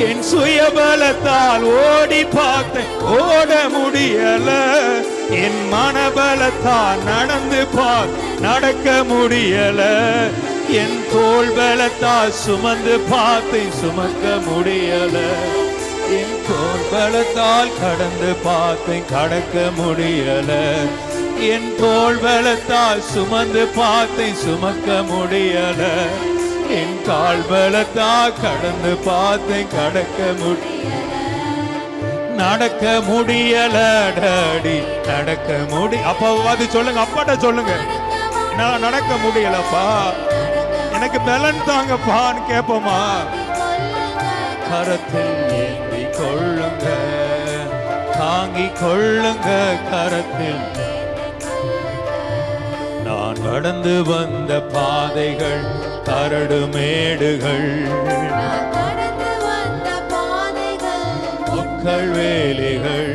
என் சுயபலத்தால் ஓடி பார்த்தேன், ஓட முடியல. என் மனபலத்தால் நடந்து நடக்க முடியல. என் தோள் பலத்தால் சுமந்து பார்த்தேன், சுமக்க முடியல. என் தோள் பலத்தால் கடந்து பார்த்தேன், கடக்க முடியல. என் தோள் பலத்தால் சுமந்து பார்த்தேன், சுமக்க முடியல. என் கால் பலத்தால் கடந்து பார்த்தேன், கடக்க முடியல. நடக்க முடியல டாடி, நடக்க அப்பா அது சொல்லுங்க, அப்பாட்ட சொல்லுங்க, நான் நடக்க முடியலப்பா, எனக்கு பலன் தாங்கப்பான்னு கேட்போமா? கரத்தில் ஏந்தி கொள்ளுங்க, தாங்கி கொள்ளுங்க கரத்தில். நான் கடந்து வந்த பாதைகள் கரடு மேடுகள், மக்கள் வேலைகள்,